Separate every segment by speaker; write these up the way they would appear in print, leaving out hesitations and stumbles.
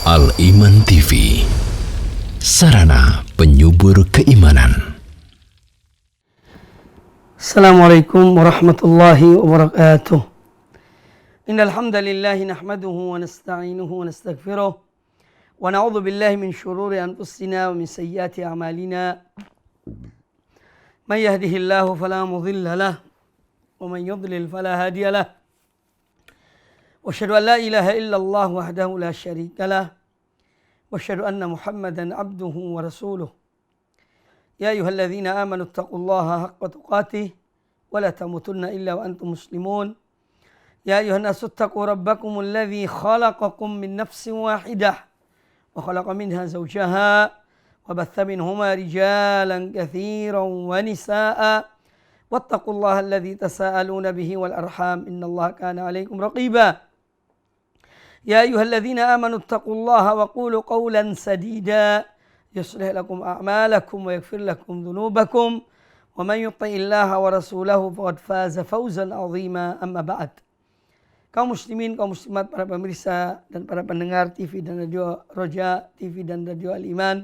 Speaker 1: Al-Iman TV, sarana penyubur keimanan.
Speaker 2: Assalamualaikum warahmatullahi wabarakatuh. Innal hamdalillah nahmaduhu wa nasta'inuhu wa nastaghfiruh wa na'udzu billahi min shururi anfusina wa min sayyiati a'malina. May yahdihillahu fala mudilla lahu wa man yudlil fala hadiya lahu. Wa asyhadu an la ilaha illallah wahdahu la syarika lah. Wa asyhadu anna Muhammadan abduhu wa rasuluh. Ya ayyuhalladzina amanu taqullaha haqqa tuqatih wa la tamutunna illa wa antum muslimun. Ya ayyuhan nasu taqu rabbakumul ladzi khalaqakum min nafsin wahidah wa khalaqa minha zawjaha wa batha minhuma rijalan katsiran wa nisaa'a wattaqullaha alladzi tasaaluna bihi wal arham innallaha kana 'alaikum raqiba. Ya ayyuhalladzina amanu taqullaha wa qulu qawlan sadida yuslih lakum a'malakum wa yaghfir lakum dhunubakum wa man yuti'illaha wa rasulahu faqad faza fawzan 'azima. Amma ba'd. Kaum muslimin, kaum muslimat, para pemirsa dan para pendengar TV dan radio Roja, TV dan radio Al-Iman,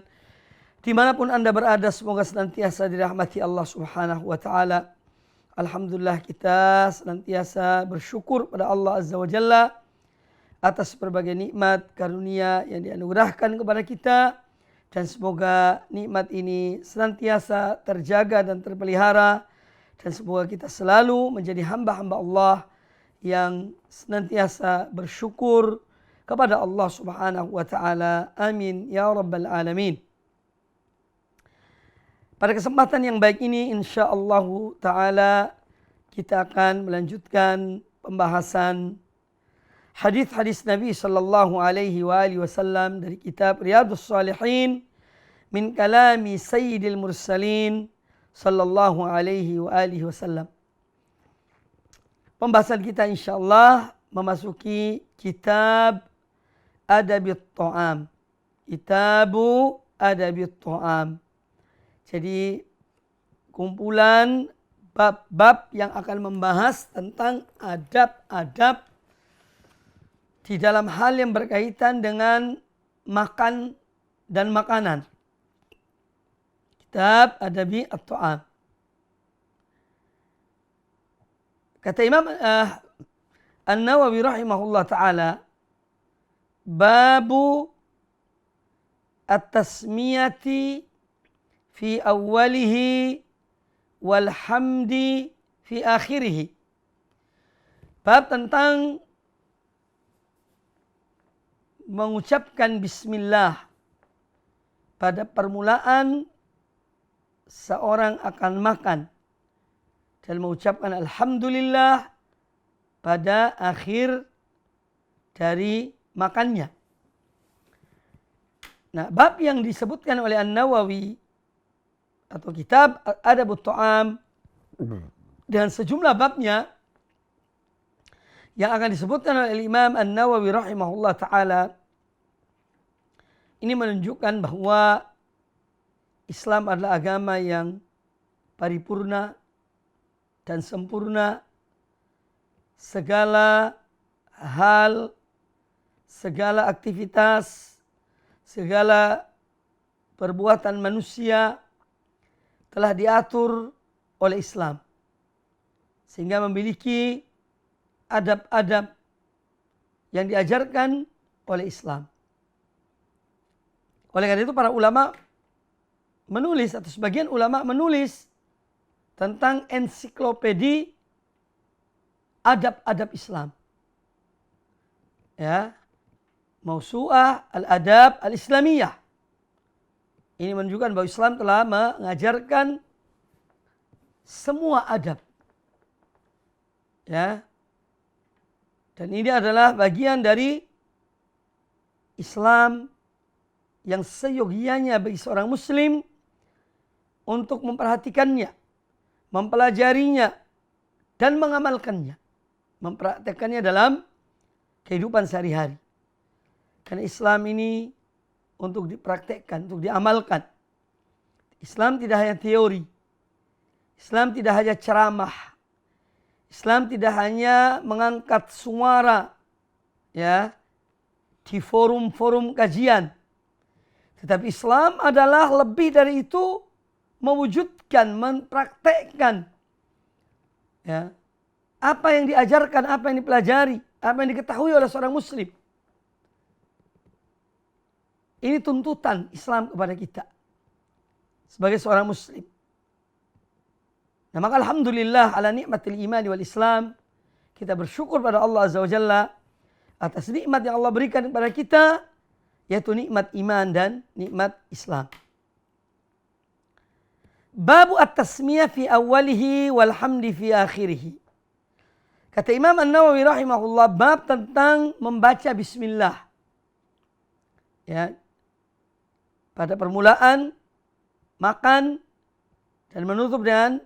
Speaker 2: dimanapun Anda berada, semoga senantiasa dirahmati Allah Subhanahu wa taala. Alhamdulillah, kita senantiasa bersyukur pada Allah Azza wa Jalla atas berbagai nikmat karunia yang dianugerahkan kepada kita, dan semoga nikmat ini senantiasa terjaga dan terpelihara, dan semoga kita selalu menjadi hamba-hamba Allah yang senantiasa bersyukur kepada Allah Subhanahu wa taala. Amin ya rabbal alamin. Pada kesempatan yang baik ini, insyaallah taala kita akan melanjutkan pembahasan hadis-hadis Nabi sallallahu alaihi wasallam dari kitab Riyadhus Shalihin min kalami Sayyidil Mursalin sallallahu alaihi wasallam. Pembahasan kita insyaallah memasuki kitab Adabit Ta'am. Kitabu Adabit Ta'am. Jadi kumpulan bab-bab yang akan membahas tentang adab-adab di dalam hal yang berkaitan dengan makan dan makanan. Kitab Adabi At-Ta'am. Kata Imam An-Nawawi rahimahullah ta'ala, babu at-tasmiyati fi awwalihi walhamdi fi akhirihi. Bab tentang mengucapkan bismillah pada permulaan seorang akan makan, dan mengucapkan alhamdulillah pada akhir dari makannya. Nah, bab yang disebutkan oleh An-Nawawi atau kitab Adabut Ta'am dan sejumlah babnya yang akan disebutkan oleh Imam An-Nawawi rahimahullah ta'ala, ini menunjukkan bahwa Islam adalah agama yang paripurna dan sempurna. Segala hal, segala aktivitas, segala perbuatan manusia telah diatur oleh Islam, sehingga memiliki adab-adab yang diajarkan oleh Islam. Oleh karena itu para ulama menulis, atau sebagian ulama menulis tentang ensiklopedi adab-adab Islam. Ya, Mausu'ah Al-Adab Al-Islamiyah. Ini menunjukkan bahwa Islam telah mengajarkan semua adab. Ya. Dan ini adalah bagian dari Islam yang seyogianya bagi seorang muslim untuk memperhatikannya, mempelajarinya, dan mengamalkannya. Mempraktekannya dalam kehidupan sehari-hari. Karena Islam ini untuk dipraktekkan, untuk diamalkan. Islam tidak hanya teori. Islam tidak hanya ceramah. Islam tidak hanya mengangkat suara, ya, di forum-forum kajian. Tetapi Islam adalah lebih dari itu, mewujudkan, mempraktekkan ya, apa yang diajarkan, apa yang dipelajari, apa yang diketahui oleh seorang muslim. Ini tuntutan Islam kepada kita sebagai seorang muslim. Nah, maka alhamdulillah ala nikmatil imani wal Islam, kita bersyukur pada Allah Azza wa Jalla atas nikmat yang Allah berikan kepada kita, yaitu nikmat iman dan nikmat Islam. Babu at-tasmiyah fi awalihi walhamdi fi akhirihi. Kata Imam An-Nawawi rahimahullah, bab tentang membaca bismillah. Ya. Pada permulaan makan dan menutup dengan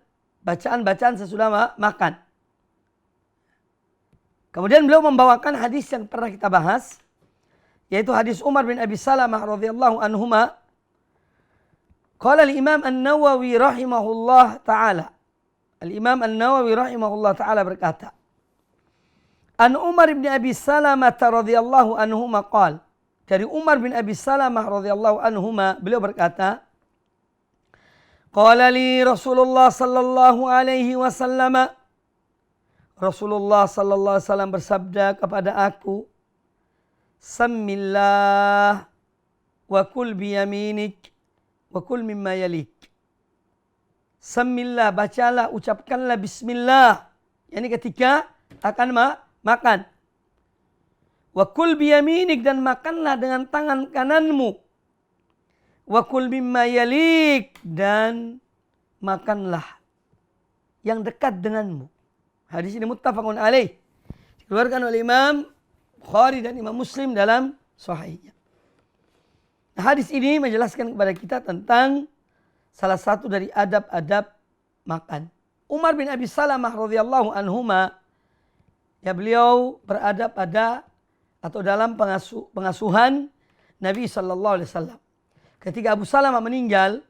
Speaker 2: bacaan-bacaan sesudah makan. Kemudian beliau membawakan hadis yang pernah kita bahas, yaitu hadis Umar bin Abi Salamah radhiyallahu anhuma. Qala al-Imam An-Nawawi rahimahullah taala. Al-Imam An-Nawawi rahimahullah taala berkata, An Umar bin Abi Salamah radhiyallahu anhuma qala, dari Umar bin Abi Salamah radhiyallahu anhuma beliau berkata, qala li Rasulullah sallallahu alaihi wasallam, Rasulullah sallallahu alaihi wasallam bersabda kepada aku, Sammillah wa kul biyaminik wa kul mimma yalik. Sammillah, bacalah, ucapkanlah bismillah. Yani ketika akan makan. Wa kul biyaminik, dan makanlah dengan tangan kananmu. Wa kul mimma yalik, dan makanlah yang dekat denganmu. Hadis ini muttafaqun alaih. Dikeluarkan oleh Imam Bukhari dan Imam Muslim dalam sahihnya. Nah, hadis ini menjelaskan kepada kita tentang salah satu dari adab-adab makan. Umar bin Abi Salamah radhiyallahu anhuma, ya, beliau berada pada atau dalam pengasuhan Nabi sallallahu alaihi wasallam. Ketika Abu Salamah meninggal,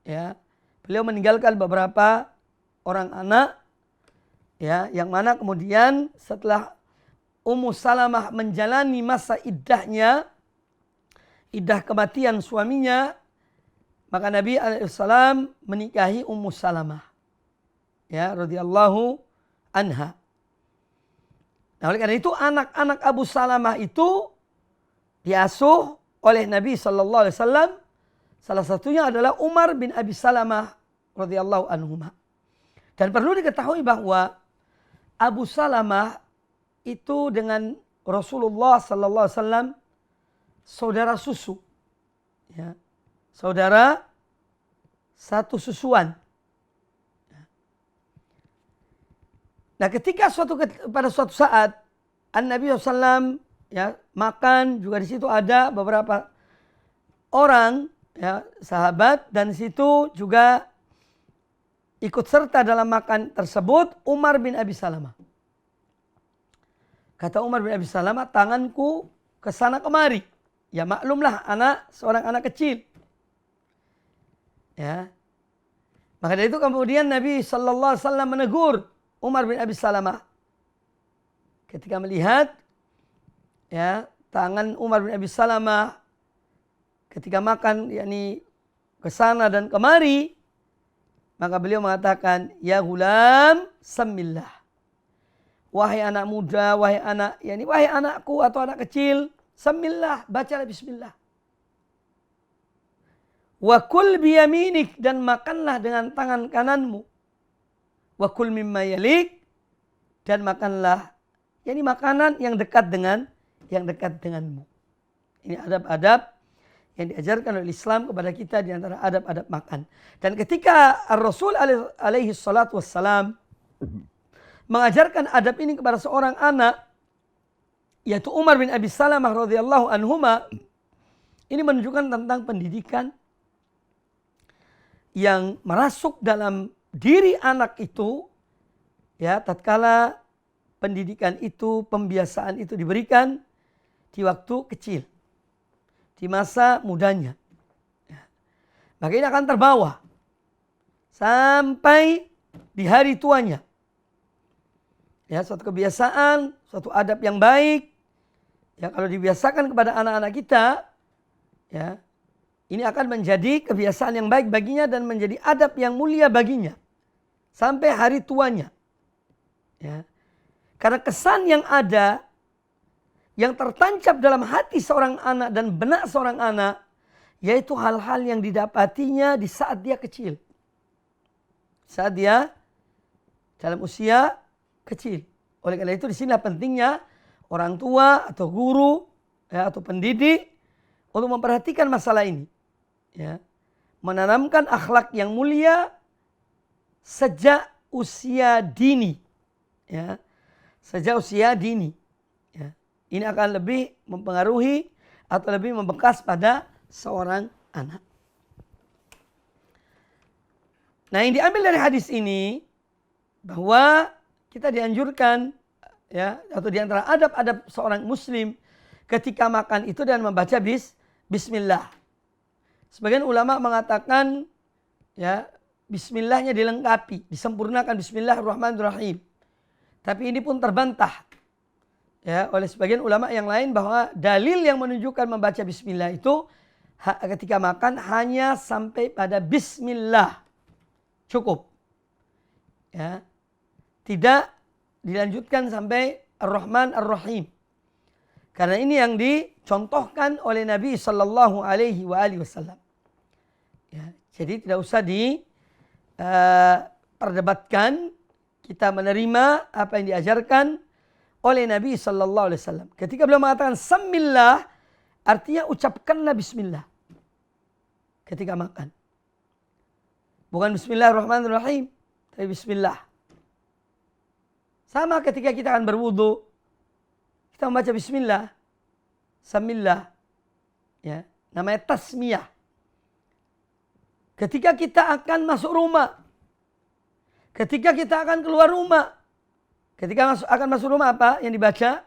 Speaker 2: ya, beliau meninggalkan beberapa orang anak, ya, yang mana kemudian setelah Ummu Salamah menjalani masa iddahnya, iddah kematian suaminya, maka Nabi alaihissalam menikahi Ummu Salamah, ya, radhiyallahu anha. Nah, oleh karena itu anak-anak Abu Salamah itu diasuh oleh Nabi sallallahu alaihi wasallam. Salah satunya adalah Umar bin Abi Salamah radhiyallahu anhuma. Dan perlu diketahui bahwa Abu Salamah itu dengan Rasulullah sallallahu alaihi wasallam saudara susu. Ya. Saudara satu susuan. Nah, ketika pada suatu saat Nabi SAW, ya, makan, juga di situ ada beberapa orang, ya, sahabat, dan di situ juga ikut serta dalam makan tersebut Umar bin Abi Salamah. Kata Umar bin Abi Salamah, tanganku ke sana kemari. Ya, maklumlah seorang anak kecil. Ya. Maka dari itu kemudian Nabi sallallahu alaihi wasallam menegur Umar bin Abi Salamah ketika melihat, ya, tangan Umar bin Abi Salamah ketika makan, yakni ke sana dan kemari, maka beliau mengatakan, ya gulam, sammillah. Wahai anak muda, wahai anakku atau anak kecil, sammillah, bacalah bismillah. Wa kul biyaminik, dan makanlah dengan tangan kananmu. Wa kul mimma yalik, dan makanlah, yakni makanan yang dekat denganmu. Ini adab-adab yang diajarkan oleh Islam kepada kita di antara adab-adab makan. Dan ketika Rasul alaihi salatu wassalam mengajarkan adab ini kepada seorang anak, yaitu Umar bin Abi Salamah radhiyallahu anhuma, ini menunjukkan tentang pendidikan yang merasuk dalam diri anak itu, ya, tatkala pendidikan itu, pembiasaan itu diberikan di waktu kecil, di masa mudanya. Maka ini akan terbawa sampai di hari tuanya. Ya, suatu kebiasaan, suatu adab yang baik, Ya, kalau dibiasakan kepada anak-anak kita, ya, ini akan menjadi kebiasaan yang baik baginya dan menjadi adab yang mulia baginya sampai hari tuanya. Ya. Karena kesan yang ada, yang tertancap dalam hati seorang anak dan benak seorang anak, yaitu hal-hal yang didapatinya di saat dia kecil. Saat dia dalam usia kecil. Oleh karena itu disinilah pentingnya orang tua atau guru, ya, atau pendidik untuk memperhatikan masalah ini. Ya. Menanamkan akhlak yang mulia sejak usia dini. Ya. Sejak usia dini. Ya. Ini akan lebih mempengaruhi atau lebih membekas pada seorang anak. Nah, yang diambil dari hadis ini bahwa kita dianjurkan, ya, atau diantara adab-adab seorang muslim ketika makan itu dan membaca bismillah. Sebagian ulama mengatakan, ya, bismillahnya dilengkapi, disempurnakan bismillahirrahmanirrahim. Tapi ini pun terbantah, ya, oleh sebagian ulama yang lain bahwa dalil yang menunjukkan membaca bismillah itu ketika makan hanya sampai pada bismillah. Cukup. Ya. Tidak dilanjutkan sampai Ar-Rahman Ar-Rahim. Karena ini yang dicontohkan oleh Nabi Sallallahu Alaihi Wasallam. Ya, jadi tidak usah diperdebatkan. Kita menerima apa yang diajarkan oleh Nabi Sallallahu Alaihi Wasallam. Ketika beliau mengatakan Samillah, artinya ucapkanlah Bismillah ketika makan. Bukan Bismillahirrahmanirrahim, tapi Bismillah. Sama ketika kita akan berwudu, kita membaca Bismillah, Samillah, ya, namanya tasmiyah. Ketika kita akan masuk rumah, ketika kita akan keluar rumah, ketika akan masuk rumah apa yang dibaca?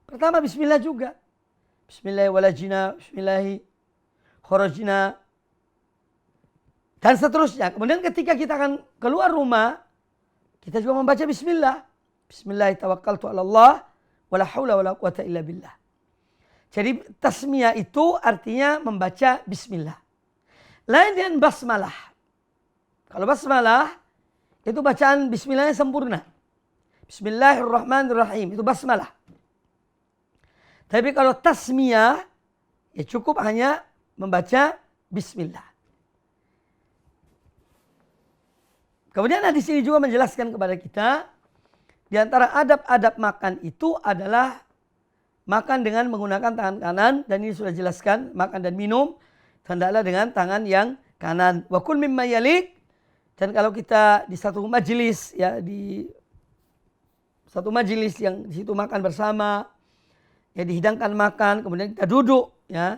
Speaker 2: Pertama Bismillah juga. Bismillahirrahmanirrahim, Bismillahirrahmanirrahim, dan seterusnya. Kemudian ketika kita akan keluar rumah, kita juga membaca Bismillah. Bismillahirrahmanirrahim, wala haula wala quwata illa billah. Jadi tasmiyah itu artinya membaca Bismillah. Lain dengan basmalah. Kalau basmalah itu bacaan Bismillahnya sempurna. Bismillahirrahmanirrahim itu basmalah. Tapi kalau tasmiyah, ya cukup hanya membaca Bismillah. Kemudian di sini juga menjelaskan kepada kita, di antara adab-adab makan itu adalah makan dengan menggunakan tangan kanan, dan ini sudah jelaskan, makan dan minum hendaklah dengan tangan yang kanan. Wa kul mimma yalik, dan kalau kita di satu majelis, ya, di satu majelis yang di situ makan bersama, ya, dihidangkan makan, kemudian kita duduk, ya.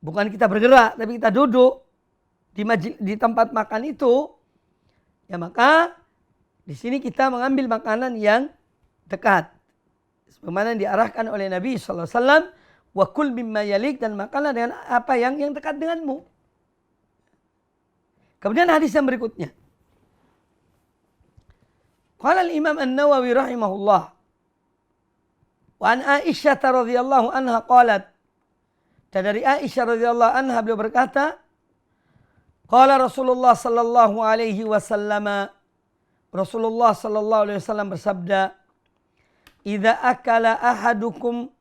Speaker 2: Bukan kita bergerak, tapi kita duduk di tempat makan itu, ya, maka di sini kita mengambil makanan yang dekat. Sebagaimana diarahkan oleh Nabi SAW, wa kul mimma yalik, dan makanlah dengan apa yang dekat denganmu. Kemudian hadis yang berikutnya. Qala al-Imam An-Nawawi rahimahullah, wa an Aisyah radhiyallahu anha qalat, dan dari Aisyah radhiyallahu anha beliau berkata, qala Rasulullah sallallahu alaihi wasallam, Rasulullah sallallahu alaihi wasallam bersabda, "Idza akala ahadukum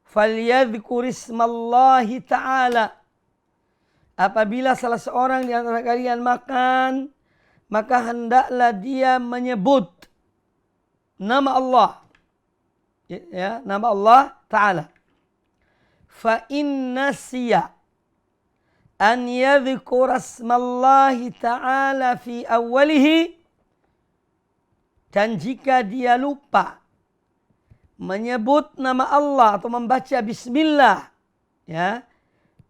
Speaker 2: falyadhkur ismallahi ta'ala." Apabila salah seorang di antara kalian makan, maka hendaklah dia menyebut nama Allah. Ya, nama Allah Ta'ala. Fa inna siya an yadhkur ismallahi ta'ala fi awwalihi, dan jika dia lupa menyebut nama Allah atau membaca bismillah, ya,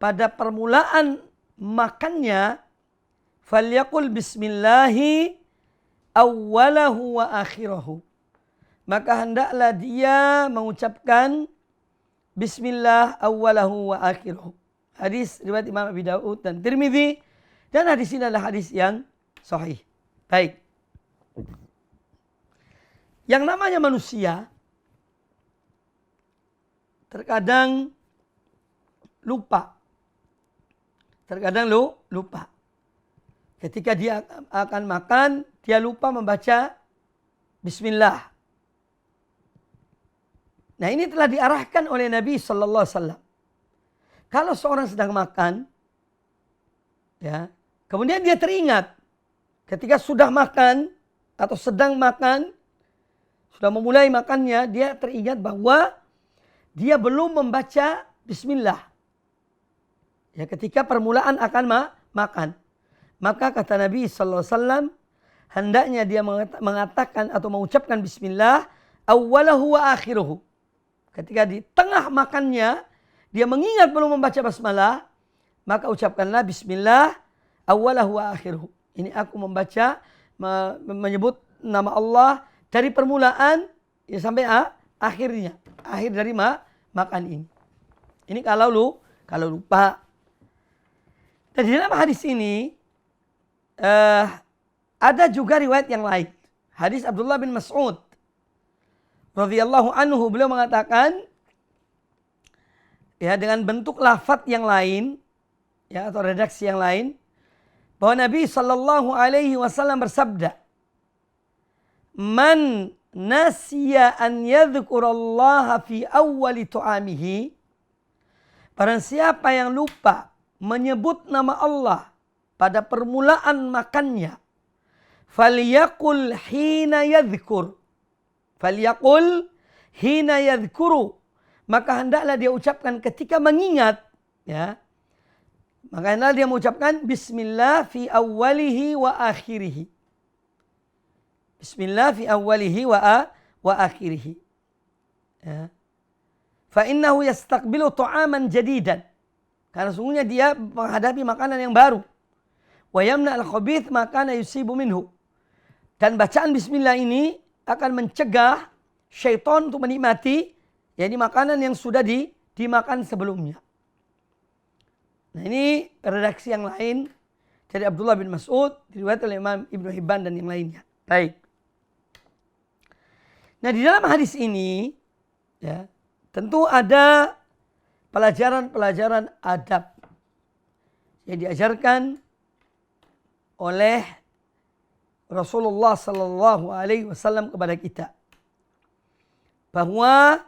Speaker 2: pada permulaan makannya, falyaqul bismillahi awwalahu wa akhirahu, maka hendaklah dia mengucapkan bismillah awwalahu wa akhirahu. Hadis riwayat Imam Abi Daud dan Tirmidzi, dan hadis ini adalah hadis yang sahih. Baik. Yang namanya manusia terkadang lupa. Lupa. Ketika dia akan makan, dia lupa membaca bismillah. Nah, ini telah diarahkan oleh Nabi sallallahu alaihi wasallam. Kalau seorang sedang makan, ya, kemudian dia teringat ketika sudah makan atau sedang makan, sudah memulai makannya, dia teringat bahwa dia belum membaca bismillah. Ya, ketika permulaan akan makan. Maka kata Nabi sallallahu alaihi wasallam, hendaknya dia mengatakan atau mengucapkan bismillah awwalahu wa akhiruhu. Ketika di tengah makannya dia mengingat belum membaca basmalah, maka ucapkanlah bismillah awwalahu wa akhiruhu. Ini aku membaca menyebut nama Allah dari permulaan ya sampai akhirnya. Akhir dari makan ini. Ini kalau lupa. Dan di dalam hadis ini ada juga riwayat yang lain. Hadis Abdullah bin Mas'ud radhiyallahu anhu, beliau mengatakan ya dengan bentuk lafaz yang lain ya atau redaksi yang lain bahwa Nabi sallallahu alaihi wasallam bersabda, "Man nasiya an yadhkurallaha fi awwali tu'amihi." Barang siapa yang lupa menyebut nama Allah pada permulaan makannya, falyaqul hina yadhkur. Falyaqul hina yadhkuru. Maka hendaklah dia ucapkan ketika mengingat, ya. Maka hendaklah dia mengucapkan bismillah fi awwalihi wa akhirihi. Bismillah fi awwalihi wa akhirihi. Ya. Fa innahu yastaqbilu ta'aman jadidan. Karena sungguhnya dia menghadapi makanan yang baru. Wa yamna al-khabith makana yusibu minhu. Dan bacaan bismillah ini akan mencegah syaitan untuk menikmati yakni makanan yang sudah dimakan sebelumnya. Nah, ini redaksi yang lain dari Abdullah bin Mas'ud, diriwayatkan oleh Imam Ibnu Hibban dan yang lainnya. Baik. Nah, di dalam hadis ini ya, tentu ada pelajaran-pelajaran adab yang diajarkan oleh Rasulullah sallallahu alaihi wasallam kepada kita. Bahwa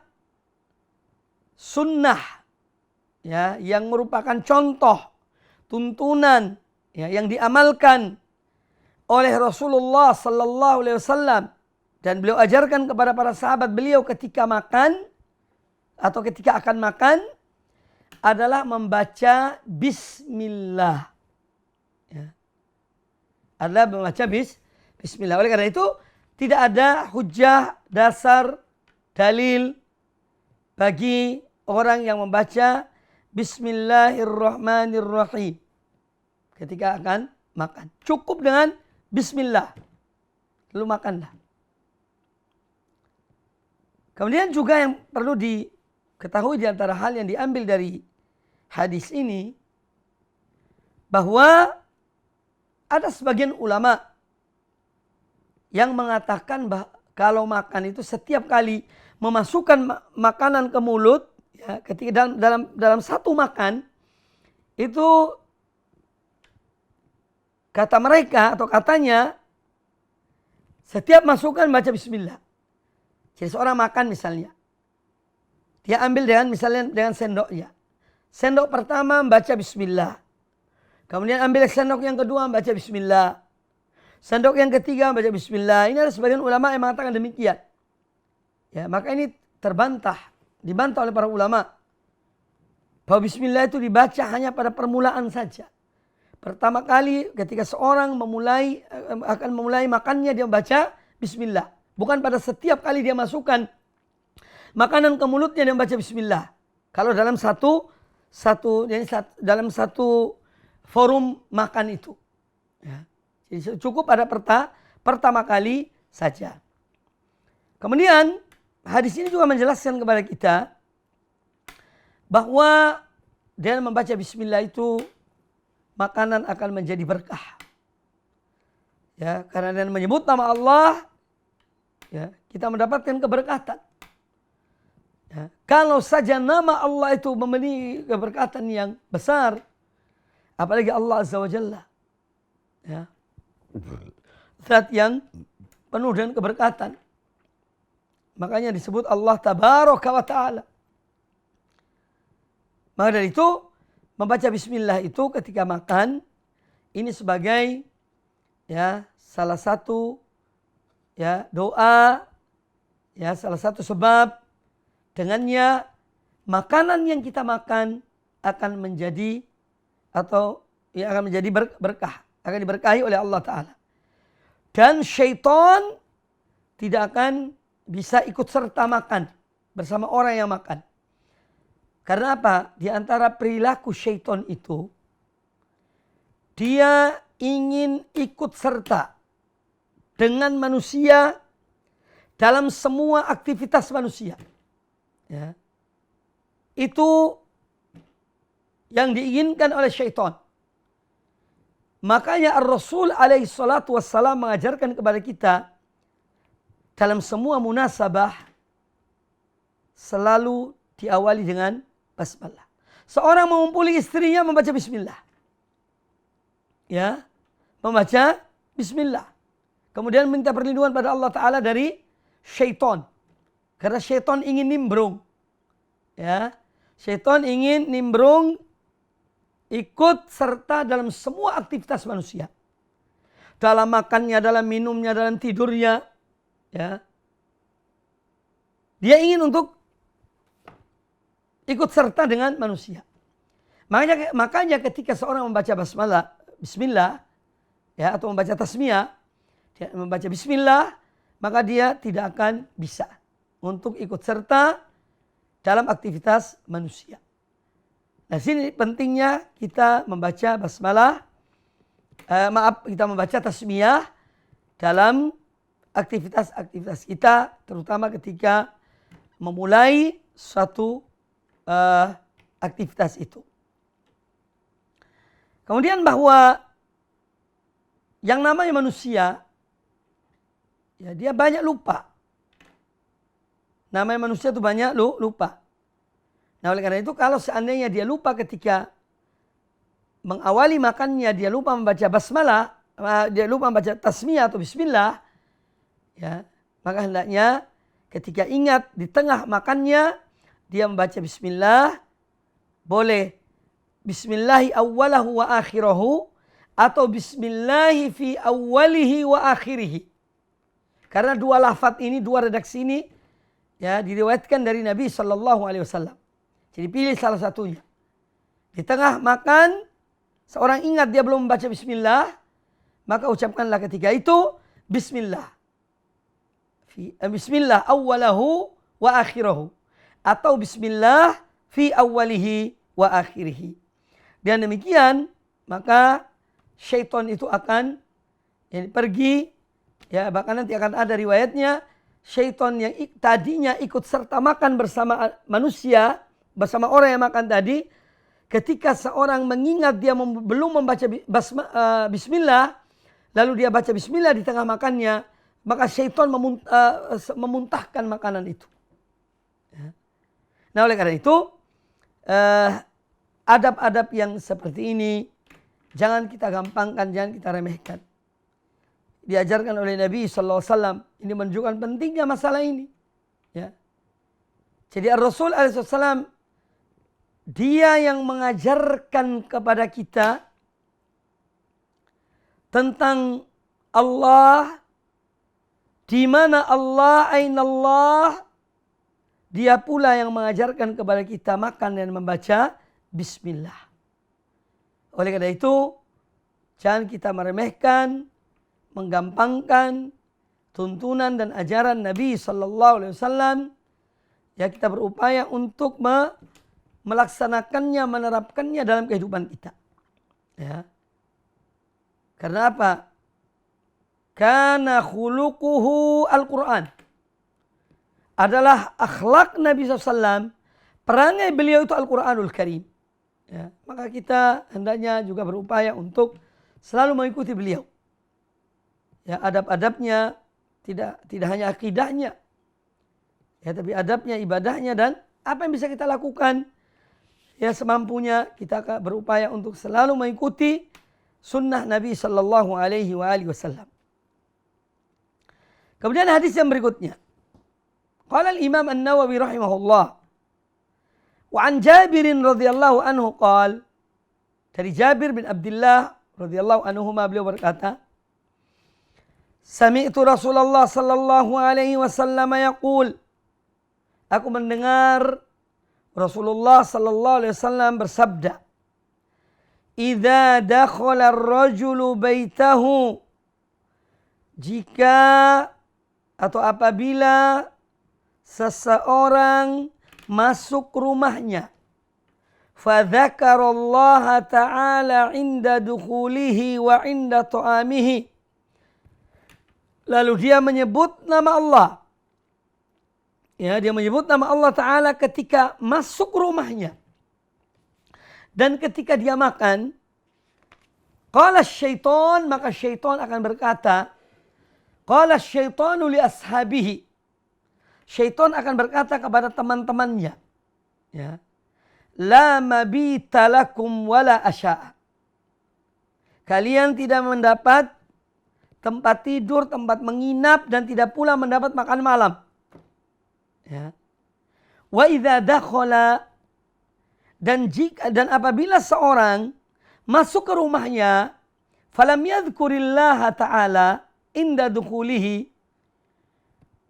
Speaker 2: sunnah ya yang merupakan contoh tuntunan ya yang diamalkan oleh Rasulullah sallallahu alaihi wasallam dan beliau ajarkan kepada para sahabat beliau ketika makan atau ketika akan makan adalah membaca bismillah. Ya. Adalah membaca bismillah. Oleh karena itu tidak ada hujah, dasar, dalil bagi orang yang membaca bismillahirrahmanirrahim ketika akan makan. Cukup dengan bismillah. Lalu makanlah. Kemudian juga yang perlu diketahui di antara hal yang diambil dari hadis ini bahwa ada sebagian ulama yang mengatakan kalau makan itu setiap kali memasukkan makanan ke mulut ya, ketika dalam satu makan itu kata mereka atau katanya setiap masukkan baca bismillah. Jadi seorang makan misalnya, dia ambil dengan sendoknya. Sendok pertama baca bismillah. Kemudian ambil sendok yang kedua baca bismillah. Sendok yang ketiga baca bismillah. Ini ada sebagian ulama yang mengatakan demikian. Ya, maka ini dibantah oleh para ulama bahwa bismillah itu dibaca hanya pada permulaan saja. Pertama kali ketika seorang akan memulai makannya dia membaca bismillah. Bukan pada setiap kali dia masukkan makanan ke mulutnya dia membaca bismillah. Kalau dalam dalam satu forum makan itu. Ya. Jadi cukup pada pertama kali saja. Kemudian hadis ini juga menjelaskan kepada kita bahwa dengan membaca bismillah itu makanan akan menjadi berkah. Ya, karena dengan menyebut nama Allah ya, kita mendapatkan keberkatan. Ya, kalau saja nama Allah itu memiliki keberkatan yang besar, apalagi Allah Azza wa Jalla. Ya. Zat yang penuh dengan keberkatan. Makanya disebut Allah Tabaraka wa Ta'ala. Maka dari itu, membaca bismillah itu ketika makan, ini sebagai ya salah satu ya doa, ya salah satu sebab dengannya makanan yang kita makan akan menjadi atau ya akan menjadi berkah, akan diberkahi oleh Allah Ta'ala. Dan syaitan tidak akan bisa ikut serta makan bersama orang yang makan. Karena apa? Di antara perilaku syaitan itu, dia ingin ikut serta dengan manusia dalam semua aktivitas manusia. Ya. Itu yang diinginkan oleh syaitan. Makanya Ar-Rasul alaihi salatu wassalam mengajarkan kepada kita dalam semua munasabah selalu diawali dengan basmalah. Seorang mengumpuli istrinya membaca bismillah. Ya, membaca bismillah. Kemudian minta perlindungan pada Allah Ta'ala dari syaitan. Karena syaitan ingin nimbrung. Ya, syaitan ingin nimbrung ikut serta dalam semua aktivitas manusia. Dalam makannya, dalam minumnya, dalam tidurnya. Ya. Dia ingin untuk ikut serta dengan manusia. Makanya ketika seorang membaca basmalah, bismillah, ya, atau membaca tasmiyah, dia membaca bismillah, maka dia tidak akan bisa untuk ikut serta dalam aktivitas manusia. Nah, sini pentingnya kita membaca basmalah, kita membaca tasmiyah dalam aktivitas-aktivitas kita, terutama ketika memulai suatu aktivitas itu. Kemudian bahwa yang namanya manusia, ya dia banyak lupa. Namanya manusia itu banyak lupa. Nah, oleh karena itu kalau seandainya dia lupa ketika mengawali makannya, dia lupa membaca basmalah, dia lupa membaca tasmiyah atau bismillah, ya, maka hendaknya ketika ingat di tengah makannya, dia membaca bismillah, boleh bismillahi awwalahu wa akhirahu, atau bismillahi fi awwalihi wa akhirihi. Karena dua lafaz ini, dua redaksi ini, ya, diriwayatkan dari Nabi SAW. Jadi pilih salah satunya. Di tengah makan, seorang ingat dia belum membaca bismillah, maka ucapkanlah ketika itu bismillah. Bismillah awwalahu wa akhirahu. Atau bismillah fi awwalihi wa akhirihi. Dan demikian, maka syaitan itu akan pergi, ya, bahkan nanti akan ada riwayatnya, syaitan yang tadinya ikut serta makan bersama manusia, bersama orang yang makan tadi, ketika seorang mengingat dia belum membaca bismillah, lalu dia baca bismillah di tengah makannya, maka syaitan memuntahkan makanan itu. Nah, oleh karena itu, adab-adab yang seperti ini jangan kita gampangkan, jangan kita remehkan. Diajarkan oleh Nabi SAW, ini menunjukkan pentingnya masalah ini. Ya. Jadi Rasul SAW, dia yang mengajarkan kepada kita tentang Allah, di mana Allah, aina Allah. Dia pula yang mengajarkan kepada kita makan dan membaca bismillah. Oleh karena itu, jangan kita meremehkan, menggampangkan tuntunan dan ajaran Nabi SAW. Ya, kita berupaya untuk melaksanakannya, menerapkannya dalam kehidupan kita. Ya. Karena apa? Kana khuluquhu Al-Quran. Adalah akhlak Nabi SAW. Perangai beliau itu Al-Quranul Karim. Ya. Maka kita hendaknya juga berupaya untuk selalu mengikuti beliau. Ya, adab-adabnya, tidak hanya akidahnya. Ya, tapi adabnya, ibadahnya, dan apa yang bisa kita lakukan. Ya, semampunya kita berupaya untuk selalu mengikuti sunnah Nabi Sallallahu Alaihi Wasallam. Kemudian hadis yang berikutnya. Qala al-Imam An-Nawawi rahimahullah. Wa an Jabir radhiyallahu anhu qala, dari Jabir bin Abdullah radhiyallahu anhuma beliau berkata, Sami'tu Rasulullah sallallahu alaihi wasallam yaqul, aku mendengar Rasulullah sallallahu alaihi wasallam bersabda, "Idza dakhala ar-rajulu baitahu," jika atau apabila seseorang masuk rumahnya, fa dzakarallaha ta'ala 'inda dukhulihi wa 'inda ta'amihi, lalu dia menyebut nama Allah. Ya, dia menyebut nama Allah Ta'ala ketika masuk rumahnya. Dan ketika dia makan, qala syaitan, maka syaitan akan berkata, qala syaitanu li ashabihi, syaitan akan berkata kepada teman-temannya, ya, la mabita lakum wala asya'a, kalian tidak mendapat tempat tidur, tempat menginap, dan tidak pula mendapat makan malam. Ya. Wa idza dakhala, dan apabila seorang masuk ke rumahnya, falam yadhkurillaha ta'ala inda dukhulihi,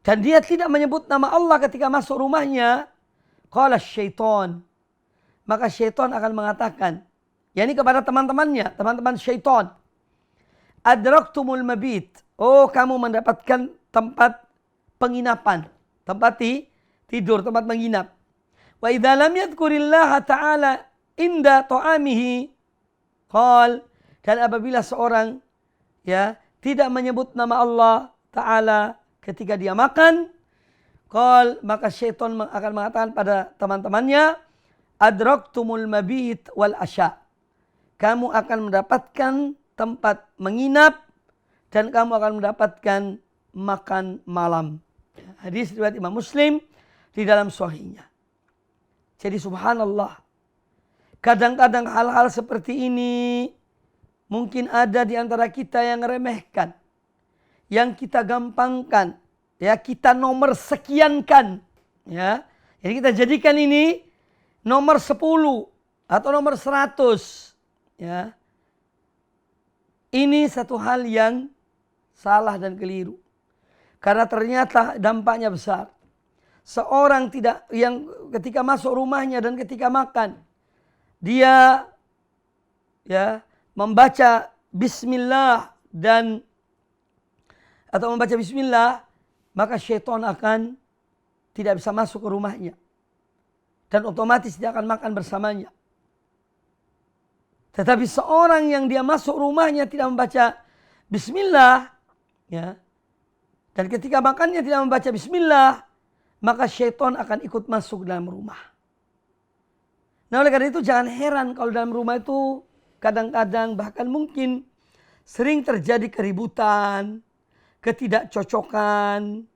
Speaker 2: dan dia tidak menyebut nama Allah ketika masuk rumahnya, qala syaitan, maka syaitan akan mengatakan, yakni kepada teman-temannya, teman-teman syaitan, adraktumul mabit, oh kamu mendapatkan tempat penginapan, tempat tidur, tempat menginap. Wa idza lam yadhkurillaha ta'ala inda ta'amihi qal, dan apabila seorang ya tidak menyebut nama Allah Ta'ala ketika dia makan, qal, maka syaitan akan mengatakan pada teman-temannya, adraktumul mabit wal asya, kamu akan mendapatkan tempat menginap dan kamu akan mendapatkan makan malam. Hadis riwayat Imam Muslim di dalam sahihnya. Jadi subhanallah, kadang-kadang hal-hal seperti ini mungkin ada di antara kita yang remehkan, yang kita gampangkan, ya kita nomor sekiankan, ya. Jadi kita jadikan ini nomor 10 atau nomor 100, ya. Ini satu hal yang salah dan keliru. Karena ternyata dampaknya besar. Seorang yang ketika masuk rumahnya dan ketika makan, dia ya membaca bismillah atau membaca bismillah, maka syaitan akan tidak bisa masuk ke rumahnya. Dan otomatis dia akan makan bersamanya. Tetapi seorang yang dia masuk rumahnya tidak membaca bismillah, ya, dan ketika makannya tidak membaca bismillah, maka syaitan akan ikut masuk dalam rumah. Nah, oleh karena itu jangan heran kalau dalam rumah itu kadang-kadang bahkan mungkin sering terjadi keributan, ketidakcocokan,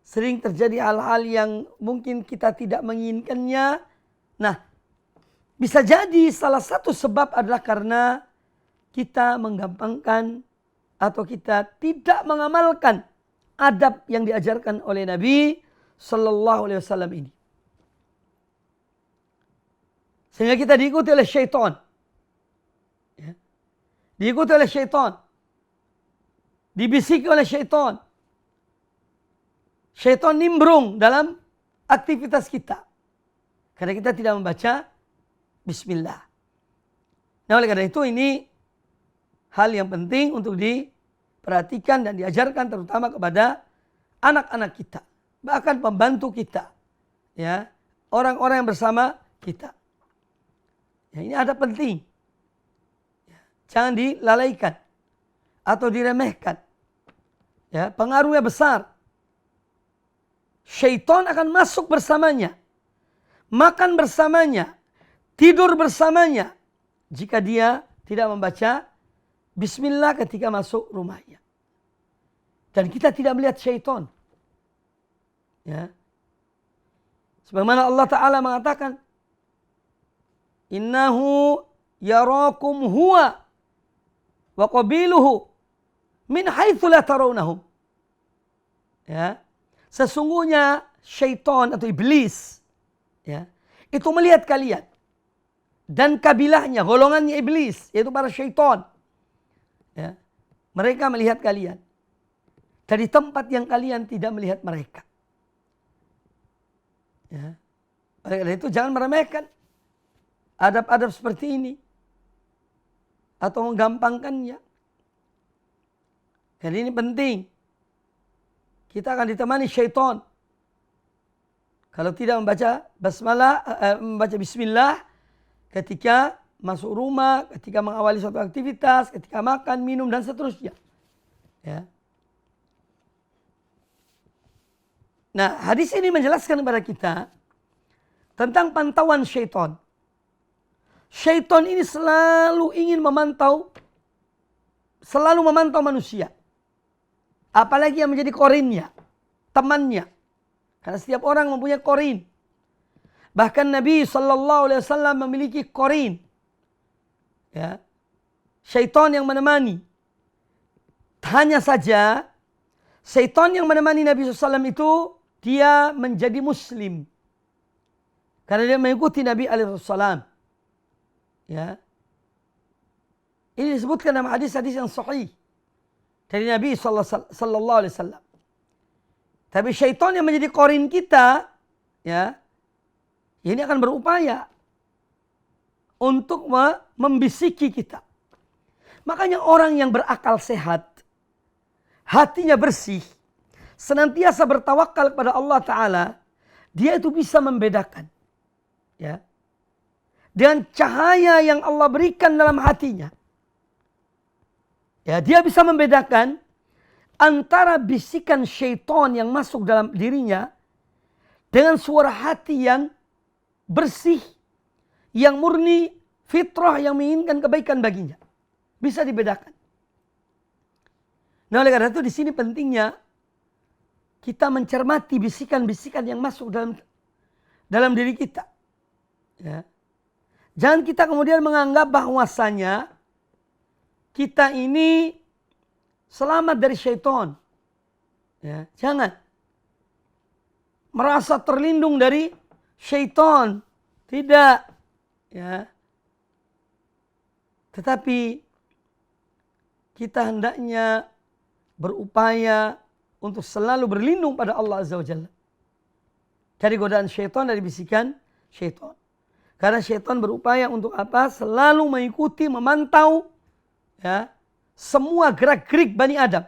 Speaker 2: sering terjadi hal-hal yang mungkin kita tidak menginginkannya. Nah, bisa jadi salah satu sebab adalah karena kita menggampangkan atau kita tidak mengamalkan adab yang diajarkan oleh Nabi Sallallahu Alaihi Wasallam ini. Sehingga kita diikuti oleh syaitan. Ya. Diikuti oleh syaitan. Dibisiki oleh syaitan. Syaitan nimbrung dalam aktivitas kita. Karena kita tidak membaca bismillah. Nah, oleh karena itu ini hal yang penting untuk diperhatikan dan diajarkan terutama kepada anak-anak kita. Bahkan pembantu kita. Ya, orang-orang yang bersama kita. Ya, ini ada penting. Ya, jangan dilalaikan atau diremehkan. Ya, pengaruhnya besar. Syaitan akan masuk bersamanya, makan bersamanya, tidur bersamanya, jika dia tidak membaca bismillah ketika masuk rumahnya. Dan kita tidak melihat syaitan. Ya. Sebagaimana Allah Ta'ala mengatakan, innahu yarakum huwa wa qabiluhu min haitsu la tarawnahum. Ya. Sesungguhnya syaitan atau iblis, ya, itu melihat kalian dan kabilahnya, golongannya iblis, yaitu para syaitan. Ya. Mereka melihat kalian dari tempat yang kalian tidak melihat mereka. Ya. Oleh karena itu jangan meremehkan adab-adab seperti ini atau menggampangkannya. Jadi ini penting. Kita akan ditemani syaitan. Kalau tidak membaca basmalah, membaca bismillah ketika masuk rumah, ketika mengawali suatu aktivitas, ketika makan, minum, dan seterusnya. Ya. Nah, hadis ini menjelaskan kepada kita tentang pantauan syaitan. Syaitan ini selalu ingin memantau manusia. Apalagi yang menjadi korinnya, temannya. Karena setiap orang mempunyai korin. Bahkan Nabi SAW memiliki korin. Ya. Syaitan yang menemani. Hanya saja, syaitan yang menemani Nabi SAW itu, dia menjadi muslim. Karena dia mengikuti Nabi SAW. Ya. Ini disebutkan dalam hadis-hadis yang sahih dari Nabi sallallahu alaihi wasallam. Tapi syaitan yang menjadi korin kita, ya, ini akan berupaya untuk membisiki kita. Makanya orang yang berakal sehat, hatinya bersih, senantiasa bertawakal kepada Allah Ta'ala, dia itu bisa membedakan. Ya. Dengan cahaya yang Allah berikan dalam hatinya. Ya, dia bisa membedakan antara bisikan syaitan yang masuk dalam dirinya dengan suara hati yang bersih, yang murni, fitrah yang menginginkan kebaikan baginya. Bisa dibedakan. Nah, oleh karena itu di sini pentingnya kita mencermati bisikan-bisikan yang masuk dalam diri kita. Ya. Jangan kita kemudian menganggap bahwasanya kita ini selamat dari syaitan. Ya, jangan merasa terlindung dari syaitan. Tidak. Ya. Tetapi kita hendaknya berupaya untuk selalu berlindung pada Allah Azza wa Jalla. Dari godaan syaitan, dari bisikan syaitan. Karena syaitan berupaya untuk apa? Selalu mengikuti, memantau, ya, semua gerak-gerik Bani Adam.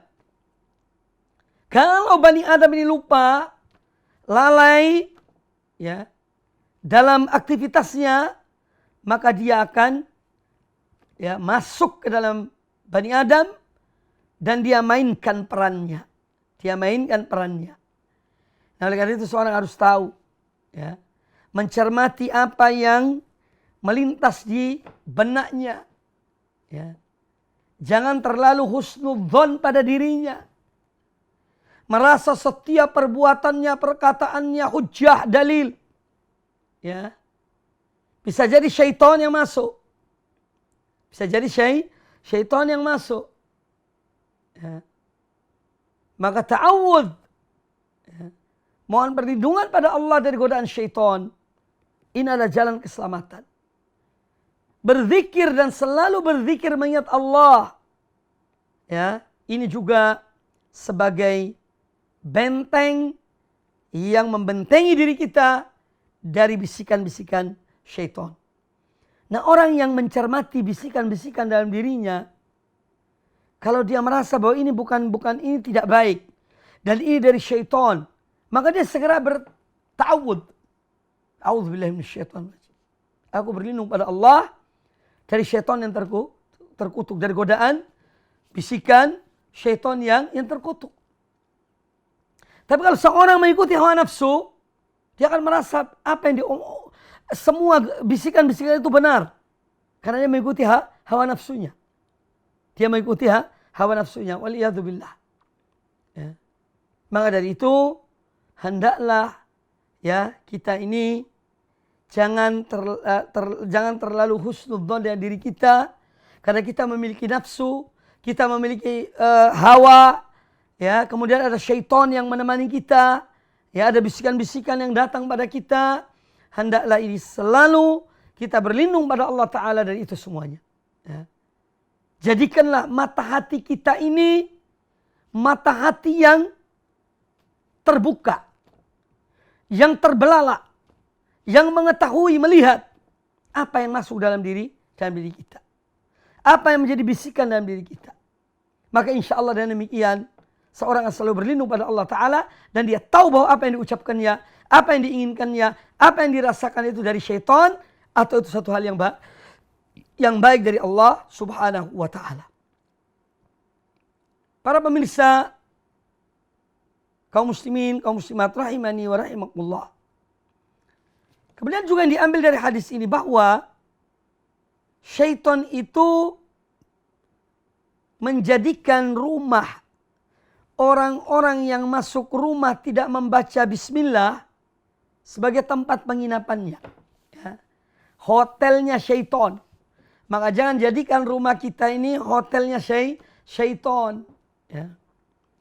Speaker 2: Kalau Bani Adam ini lupa, lalai, ya, dalam aktivitasnya, maka dia akan, ya, masuk ke dalam Bani Adam dan dia mainkan perannya. Dia mainkan perannya. Nah, oleh karena itu seorang harus tahu, ya, mencermati apa yang melintas di benaknya. Ya. Jangan terlalu husnudzon pada dirinya. Merasa setiap perbuatannya, perkataannya hujjah, dalil. Ya. Bisa jadi syaitan yang masuk. Bisa jadi syaitan yang masuk. Ya. Maka ta'awudz. Ya. Mohon perlindungan pada Allah dari godaan syaitan. Ini adalah jalan keselamatan. Berzikir dan selalu berzikir mengingat Allah. Ya, ini juga sebagai benteng yang membentengi diri kita dari bisikan-bisikan syaitan. Nah, orang yang mencermati bisikan-bisikan dalam dirinya, kalau dia merasa bahwa ini bukan ini tidak baik dan ini dari syaitan, maka dia segera berta'awudz. A'udzubillahi minasyaitonir rajim. Aku berlindung pada Allah dari syaitan yang terkutuk, dari godaan bisikan syaitan yang terkutuk. Tapi kalau seorang mengikuti hawa nafsu, dia akan merasa apa yang semua bisikan-bisikan itu benar. Karena dia mengikuti hawa nafsunya. Dia mengikuti hawa nafsunya. Waliyadzubillah. Ya. Maka dari itu, hendaklah, ya, kita ini jangan terlalu husnudzon dengan diri kita, karena kita memiliki nafsu, kita memiliki hawa, ya, kemudian ada syaitan yang menemani kita, ya, ada bisikan-bisikan yang datang pada kita. Hendaklah ini selalu kita berlindung pada Allah Ta'ala dari itu semuanya. Ya. Jadikanlah mata hati kita ini mata hati yang terbuka, yang terbelalak, yang mengetahui, melihat apa yang masuk dalam diri kita. Apa yang menjadi bisikan dalam diri kita. Maka insya Allah dengan demikian, seorang akan selalu berlindung pada Allah Ta'ala, dan dia tahu bahwa apa yang diucapkannya, apa yang diinginkannya, apa yang dirasakan itu dari syaitan, atau itu satu hal yang baik dari Allah Subhanahu wa Ta'ala. Para pemirsa, kaum muslimin, kaum muslimat rahimani wa rahimakumullah. Kemudian juga yang diambil dari hadis ini bahwa syaitan itu menjadikan rumah orang-orang yang masuk rumah tidak membaca bismillah sebagai tempat penginapannya. Ya. Hotelnya syaitan. Maka jangan jadikan rumah kita ini hotelnya syaitan.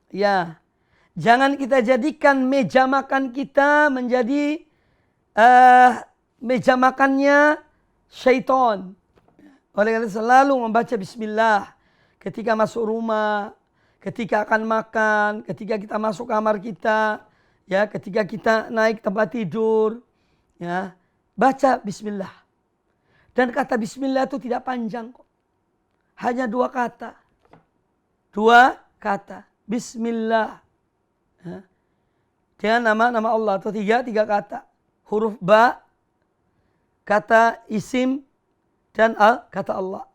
Speaker 2: Ya. Jangan kita jadikan meja makan kita menjadi meja makannya syaitan. Oleh karena itu selalu membaca bismillah ketika masuk rumah, ketika akan makan, ketika kita masuk kamar kita, ya, ketika kita naik tempat tidur, ya, baca bismillah. Dan kata bismillah itu tidak panjang kok. Hanya 2 kata. 2 kata. Bismillah. Ya. Dengan nama Allah atau 3 kata. Huruf ba, kata isim, dan kata Allah.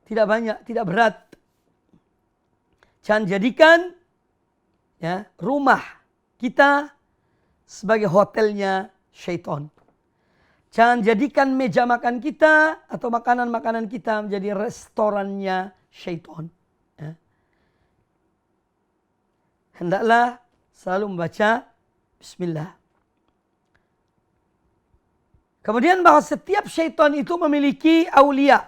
Speaker 2: Tidak banyak, tidak berat. Jangan jadikan, ya, rumah kita sebagai hotelnya syaitan. Jangan jadikan meja makan kita atau makanan-makanan kita menjadi restorannya syaitan. Ya. Hendaklah selalu membaca bismillah. Kemudian bahwa setiap syaitan itu memiliki aulia.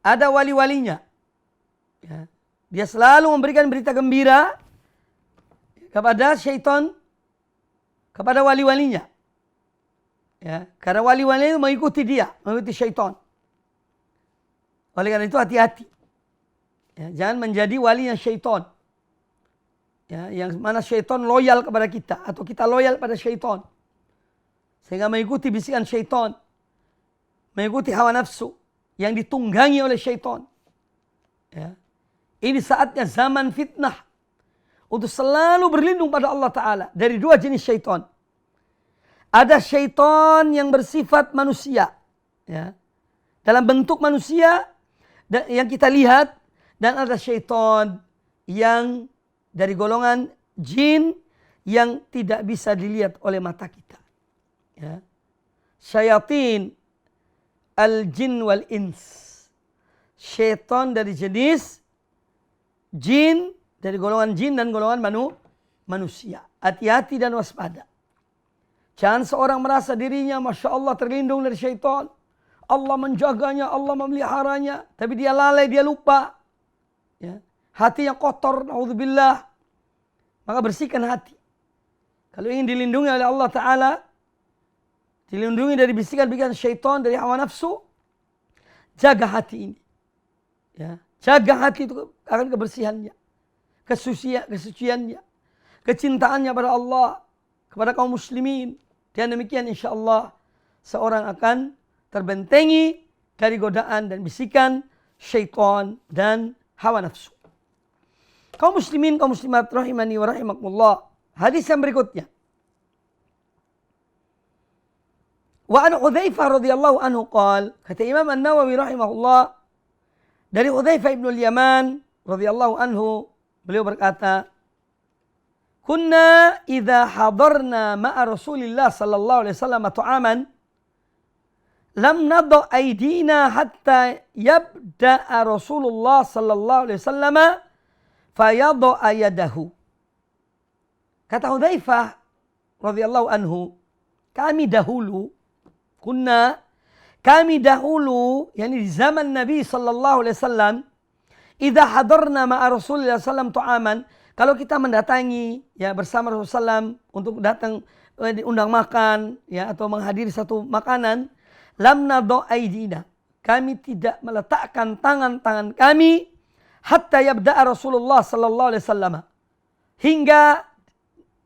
Speaker 2: Ada wali-walinya. Ya. Dia selalu memberikan berita gembira kepada syaitan, kepada wali-walinya. Ya. Karena wali-walinya mengikuti dia, mengikuti syaitan. Oleh karena itu hati-hati. Ya. Jangan menjadi walinya syaitan. Ya. Yang mana syaitan loyal kepada kita atau kita loyal pada syaitan. Sehingga mengikuti bisikan syaitan. Mengikuti hawa nafsu yang ditunggangi oleh syaitan. Ya. Ini saatnya zaman fitnah. Untuk selalu berlindung pada Allah Ta'ala. Dari 2 jenis syaitan. Ada syaitan yang bersifat manusia. Ya. Dalam bentuk manusia yang kita lihat. Dan ada syaitan yang dari golongan jin yang tidak bisa dilihat oleh mata kita. Ya. Syayatin al-jin wal-ins. Syaitan dari jenis jin, dari golongan jin dan golongan manusia. Hati-hati dan waspada. Jangan seorang merasa dirinya Masya Allah terlindung dari syaitan. Allah menjaganya, Allah memeliharanya. Tapi dia lalai, dia lupa. Ya. Hatinya kotor, naudzubillah. Maka bersihkan hati. Kalau ingin dilindungi oleh Allah Ta'ala, dilindungi dari bisikan-bisikan syaitan, dari hawa nafsu, jaga hati ini. Ya. Jaga hati itu akan kebersihannya, kesuciannya, kecintaannya pada Allah, kepada kaum muslimin. Dan demikian insya Allah seorang akan terbentengi dari godaan dan bisikan syaitan dan hawa nafsu. Kaum muslimin, kaum muslimat rahimani wa rahimakumullah. Hadis yang berikutnya. Wa an Hudzaifah radhiyallahu anhu qala, kata Imam An-Nawawi rahimahullah, dari Hudzaifah ibn al-Yaman radhiyallahu anhu, beliau berkata, "Kunna idza hadarna ma'a Rasulillah sallallahu alaihi wasallam ta'aman, lam nadha aydina hatta yabda'a Rasulullah sallallahu alaihi wasallam fayadha yadahu." Kata Hudzaifah radhiyallahu anhu, kami dahulu, yakni di zaman Nabi sallallahu alaihi wasallam, idza hadarna ma'a Rasulillah sallam tu'aman, kalau kita mendatangi ya bersama Rasulullah SAW untuk datang diundang makan ya atau menghadiri satu makanan, lam nadu aidina, kami tidak meletakkan tangan-tangan kami hatta yabda'a Rasulullah sallallahu alaihi wasallam, hingga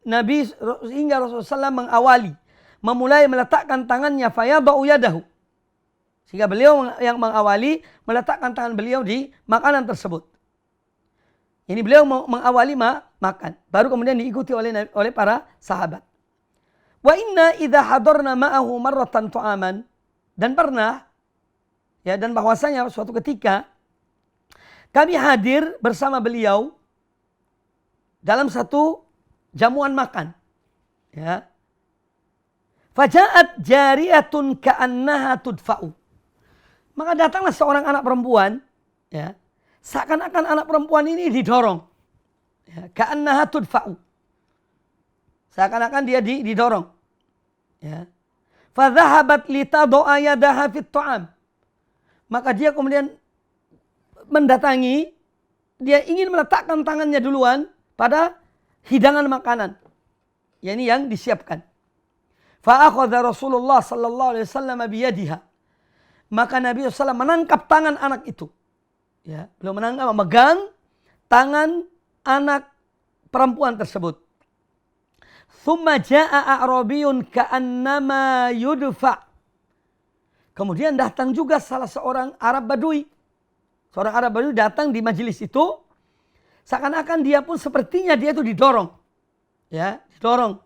Speaker 2: Rasulullah SAW memulai meletakkan tangannya, fayadau yadahu, sehingga beliau yang mengawali meletakkan tangan beliau di makanan tersebut. Ini beliau mengawali makan, baru kemudian diikuti oleh para sahabat. Wa inna idza hadarna ma'ahu marratan tu'aman, dan pernah ya, dan bahwasanya suatu ketika kami hadir bersama beliau dalam satu jamuan makan. Ya. Faja'at jariyatun ka'annaha tudfa'u. Maka datanglah seorang anak perempuan, ya. Seakan-akan anak perempuan ini didorong. Ya, ka'annaha tudfa'u. Seakan-akan dia didorong. Ya. Fadhahabat litad'a yadaha fit ta'am. Maka dia kemudian mendatangi, dia ingin meletakkan tangannya duluan pada hidangan makanan, yakni yang disiapkan. Fa akhadha Rasulullah sallallahu alaihi wasallam biyadiha. Maka Nabi SAW menangkap tangan anak itu. Ya, beliau memegang tangan anak perempuan tersebut. Thumma jaa'a a'rabiyun ka'annama yudfa. Kemudian datang juga salah seorang Arab Badui. Seorang Arab Badui datang di majelis itu, seakan-akan dia pun sepertinya dia itu didorong. Ya, didorong.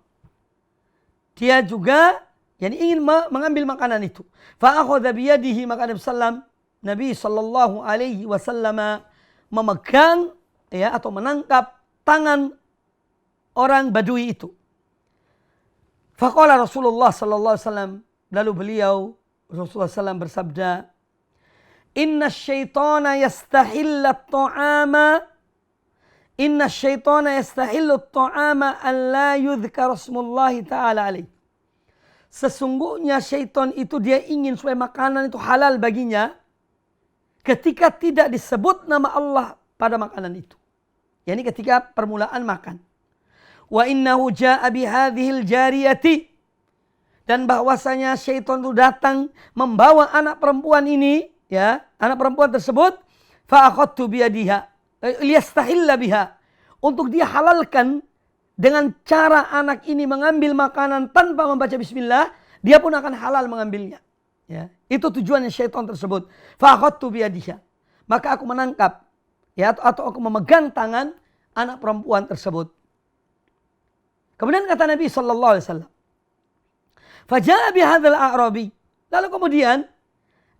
Speaker 2: Dia juga yang ingin mengambil makanan itu. Fa akhadha biyadihi, maka Nabi sallallahu alaihi wasallam memegang ya atau menangkap tangan orang Badui itu. Faqala Rasulullah sallallahu alaihi wasallam, lalu Rasulullah SAW bersabda, Inna syaitana yastahillu at-ta'ama an la yudhkar rasmullahi ta'ala alaih. Sesungguhnya syaitan itu dia ingin supaya makanan itu halal baginya ketika tidak disebut nama Allah pada makanan itu. Yani ketika permulaan makan. Wa innahu ja'a bihadhil jariyati. Dan bahwasanya syaitan itu datang membawa anak perempuan ini, ya, anak perempuan tersebut, fa akhadtu biyadiha liyastahilla biha, untuk dia halalkan dengan cara anak ini mengambil makanan tanpa membaca bismillah, dia pun akan halal mengambilnya. Ya, itu tujuannya syaitan tersebut. Fa akhadtu biyadiha, maka aku menangkap ya atau aku memegang tangan anak perempuan tersebut. Kemudian kata Nabi sallallahu alaihi wasallam, faja'a bihadzal a'rabi. Lalu kemudian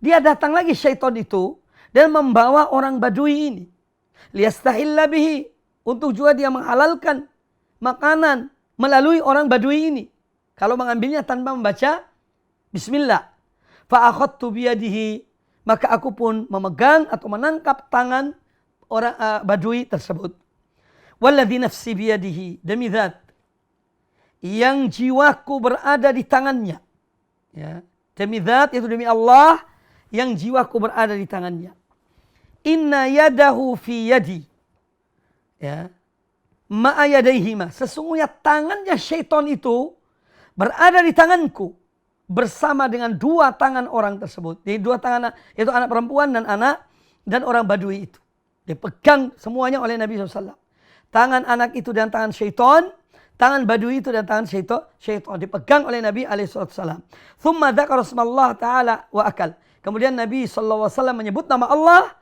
Speaker 2: dia datang lagi syaitan itu dan membawa orang Badui ini. Liyastahilla bihi, untuk juga dia menghalalkan makanan melalui orang Badui ini. Kalau mengambilnya tanpa membaca bismillah. Fa akhadtu biyadihi, maka aku pun memegang atau menangkap tangan orang Badui tersebut. Walladzi nafsi biyadihi, demi zat yang jiwaku berada di tangannya. Ya. Demi zat, itu demi Allah yang jiwaku berada di tangannya. Inna yadahu fi yadi. Ya. Ma'a yadaihima. Sesungguhnya tangannya syaitan itu berada di tanganku bersama dengan dua tangan orang tersebut. Jadi dua tangan itu anak perempuan dan orang Badui itu. Dipegang semuanya oleh Nabi SAW. Tangan anak itu dan tangan syaitan. Tangan Badui itu dan tangan syaitan dipegang oleh Nabi SAW. Thumma dzakara rasmallah ta'ala wa akal. Kemudian Nabi SAW menyebut nama Allah.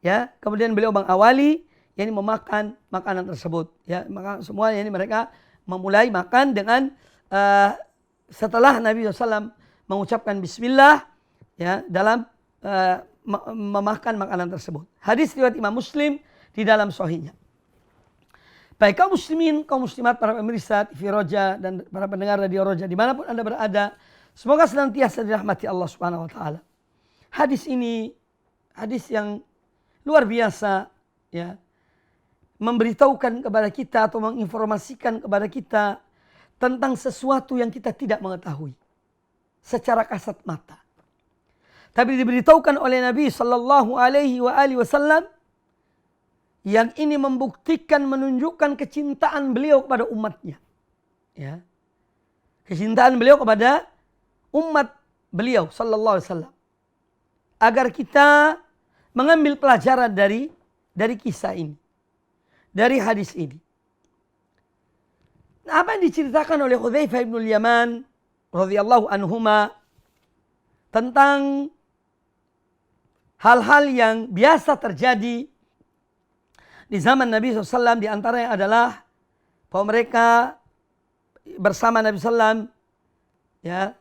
Speaker 2: Ya, kemudian beliau mengawali, yakni memakan makanan tersebut. Ya, maka semuanya ini mereka memulai makan dengan setelah Nabi SAW mengucapkan Bismillah ya dalam memakan makanan tersebut. Hadis riwayat Imam Muslim di dalam Sahihnya. Baik kaum muslimin, kaum muslimat, para pemirsa TV Roja dan para pendengar Radio Roja dimanapun Anda berada, semoga senantiasa dirahmati Allah Subhanahu Wa Taala. Hadis ini hadis yang luar biasa, ya, memberitahukan kepada kita atau menginformasikan kepada kita tentang sesuatu yang kita tidak mengetahui secara kasat mata. Tapi diberitahukan oleh Nabi Sallallahu Alaihi Wasallam yang ini membuktikan, menunjukkan kecintaan beliau kepada umatnya. Ya. Kecintaan beliau kepada umat beliau Sallallahu Alaihi Wasallam. Agar kita mengambil pelajaran dari kisah ini. Dari hadis ini. Nah, apa yang diceritakan oleh Hudzaifah bin Yaman radhiyallahu anhuma tentang hal-hal yang biasa terjadi di zaman Nabi SAW, di antaranya adalah bahwa mereka bersama Nabi SAW ya,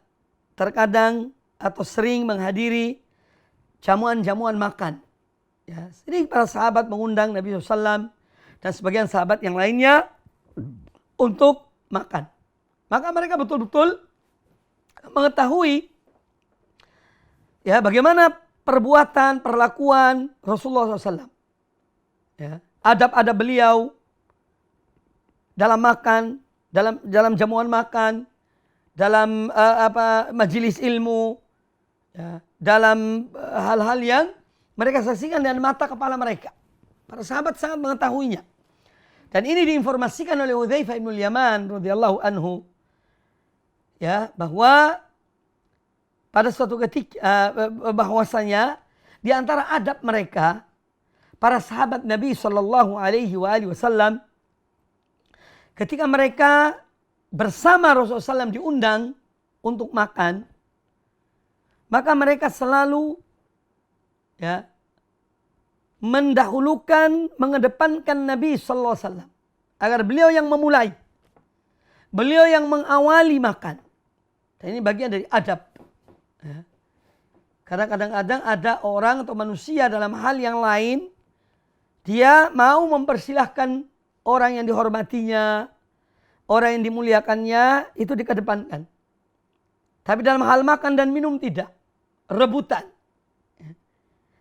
Speaker 2: terkadang atau sering menghadiri jamuan-jamuan makan. Ya, sering para sahabat mengundang Nabi SAW dan sebagian sahabat yang lainnya untuk makan. Maka mereka betul-betul mengetahui ya bagaimana perbuatan, perlakuan Rasulullah SAW. Ya, adab-adab beliau dalam makan, dalam jamuan makan, dalam majelis ilmu, ya, dalam hal-hal yang mereka saksikan dengan mata kepala mereka. Para sahabat sangat mengetahuinya. Dan ini diinformasikan oleh Hudzaifah bin Yaman radhiyallahu anhu ya, bahwa pada suatu ketika bahwasanya di antara adab mereka para sahabat Nabi Shallallahu Alaihi Wasallam ketika mereka bersama Rasulullah SAW diundang untuk makan, maka mereka selalu ya mendahulukan, mengedepankan Nabi Shallallahu Alaihi Wasallam agar beliau yang memulai, beliau yang mengawali makan. Dan ini bagian dari adab. Ya. Karena kadang-kadang ada orang atau manusia dalam hal yang lain, dia mau mempersilahkan orang yang dihormatinya, orang yang dimuliakannya, itu dikedepankan. Tapi dalam hal makan dan minum tidak. Rebutan.